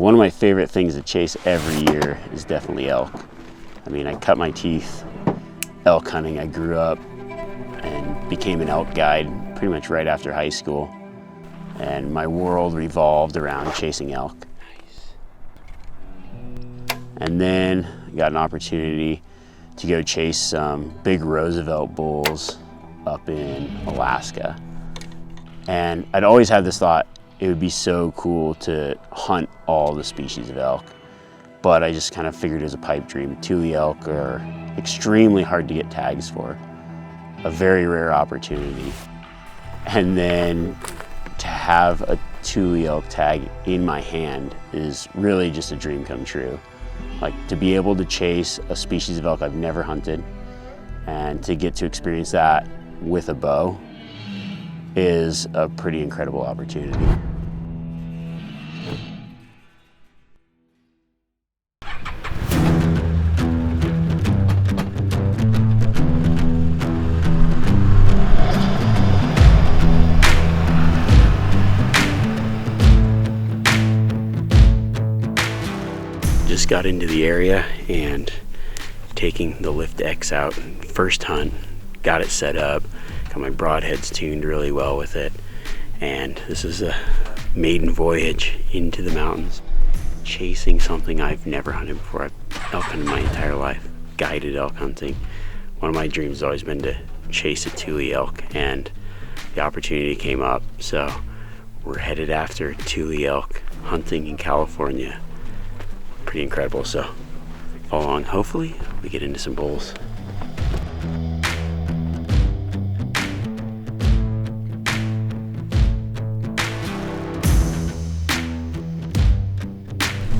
one of my favorite things to chase every year is definitely elk. I mean, I cut my teeth elk hunting. I grew up and became an elk guide pretty much right after high school. And my world revolved around chasing elk. And then I got an opportunity to go chase some big Roosevelt bulls up in Alaska. And I'd always had this thought, it would be so cool to hunt all the species of elk. But I just kind of figured it was a pipe dream. Tule elk are extremely hard to get tags for, a very rare opportunity. And then to have a Tule elk tag in my hand is really just a dream come true. Like, to be able to chase a species of elk I've never hunted and to get to experience that with a bow is a pretty incredible opportunity. Just got into the area and taking the Lift X out, first hunt, got it set up, got my broadheads tuned really well with it, and this is a maiden voyage into the mountains, chasing something I've never hunted before. I've elk hunted my entire life, guided elk hunting. One of my dreams has always been to chase a Tule elk, and the opportunity came up, so we're headed after Tule elk hunting in California. Pretty incredible, so follow along. Hopefully we get into some bulls.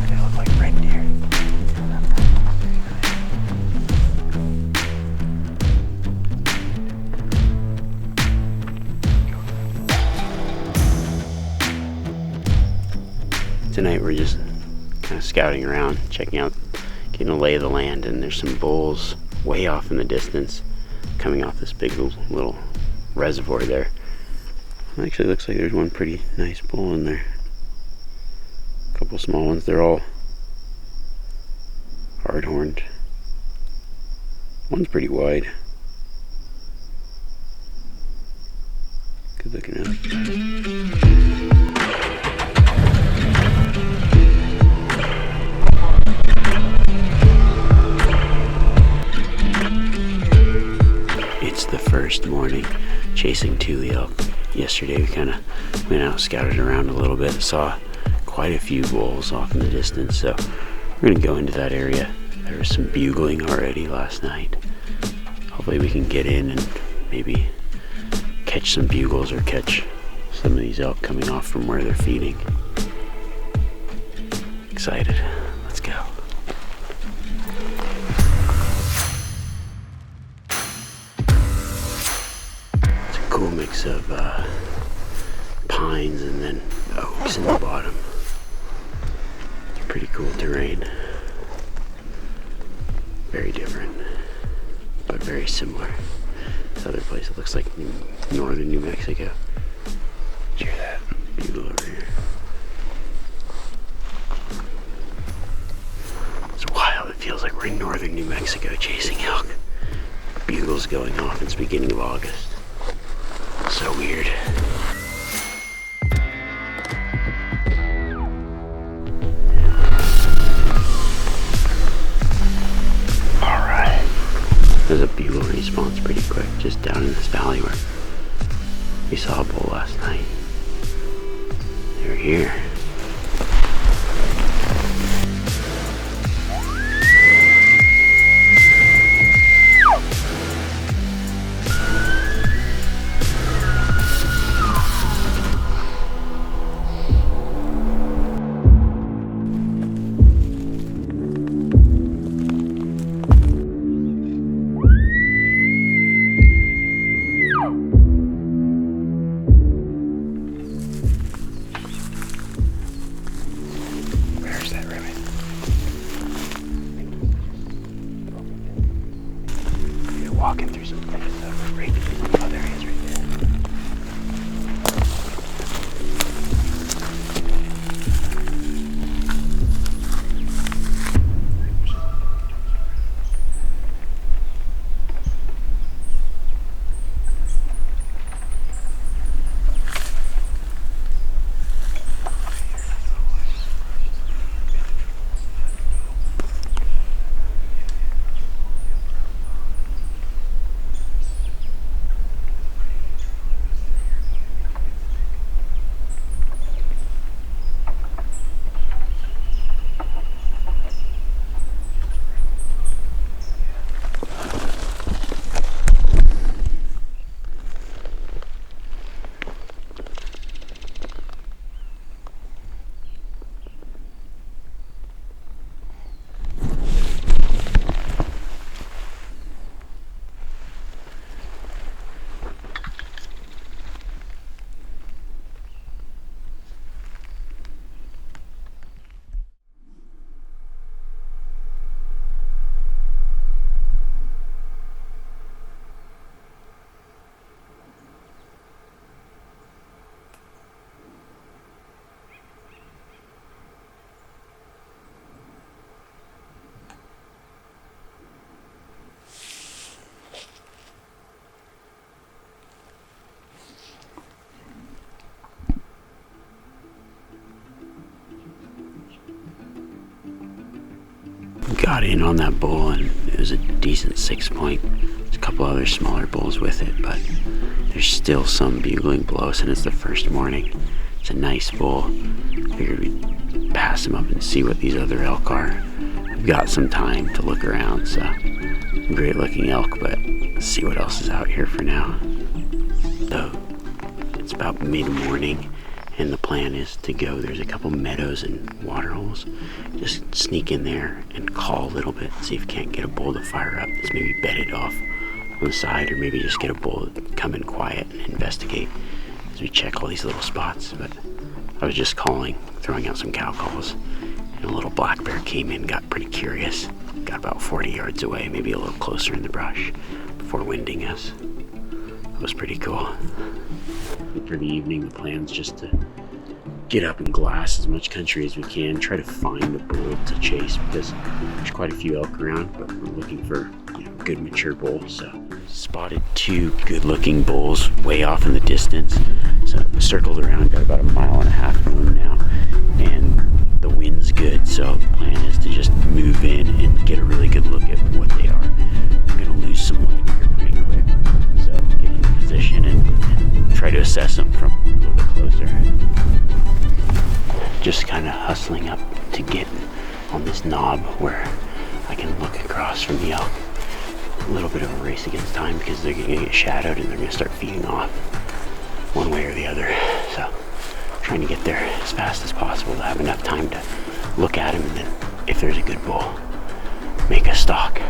They look like red deer. Tonight we're just kind of scouting around, checking out, getting a lay of the land, and there's some bulls way off in the distance coming off this big little reservoir there. It actually looks like there's one pretty nice bull in there. A couple small ones. They're all hard-horned. One's pretty wide. Good looking out. It's the first morning chasing Tule elk. Yesterday we kind of went out, scouted around a little bit, saw quite a few bulls off in the distance, so we're gonna go into that area. There was some bugling already last night. Hopefully we can get in and maybe catch some bugles or catch some of these elk coming off from where they're feeding. Excited. Let's go. Cool mix of pines and then oaks in the bottom. It's pretty cool terrain. Very different, but very similar. This other place, it looks like northern New Mexico. Did you hear that? Bugle over here. It's wild. It feels like we're in northern New Mexico chasing elk. Bugles going off. It's beginning of August. So weird. Alright. There's a bugle response pretty quick just down in this valley where we saw a bull last night. They're here. Walking through some thick stuff right there. Oh, there he is right there. got in on that bull, and it was a decent 6 point. There's a couple other smaller bulls with it, but there's still some bugling below us, and it's the first morning. It's a nice bull. Figured we'd pass him up and see what these other elk are. We've got some time to look around, so great looking elk, but let's see what else is out here for now. So it's about mid-morning, and the plan is to go. There's a couple meadows and water holes. Just sneak in there and call a little bit, see if we can't get a bull to fire up that's maybe bedded off on the side, or maybe just get a bull to come in quiet and investigate as we check all these little spots. But I was just calling, throwing out some cow calls, and a little black bear came in, got pretty curious. Got about 40 yards away, maybe a little closer in the brush before winding us. That was pretty cool. For the evening, the plan's just to get up and glass as much country as we can, try to find a bull to chase, because there's quite a few elk around, but we're looking for good mature bulls. So spotted 2 good looking bulls way off in the distance. So circled around, got about 1.5 miles from them now, and the wind's good, so the plan is to just move in and get a really good look at what they are. We're gonna lose some light here pretty quick, so get in position and try to assess them from a little bit closer. Just kind of hustling up to get on this knob where I can look across from the elk. A little bit of a race against time because they're gonna get shadowed and they're gonna start feeding off one way or the other. So trying to get there as fast as possible to have enough time to look at him, and then if there's a good bull, make a stalk.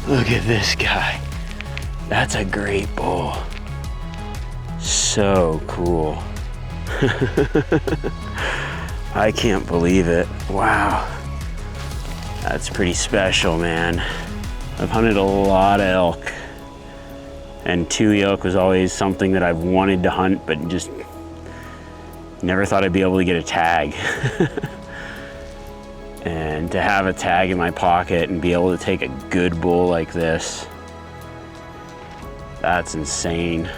Look at this guy. That's a great bull. So cool. I can't believe it. Wow. That's pretty special, man. I've hunted a lot of elk, and Tule elk was always something that I've wanted to hunt, but just never thought I'd be able to get a tag. And to have a tag in my pocket and be able to take a good bull like this, that's insane.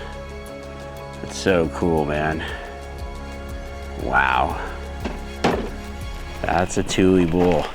It's so cool, man. Wow. That's a Tule bull.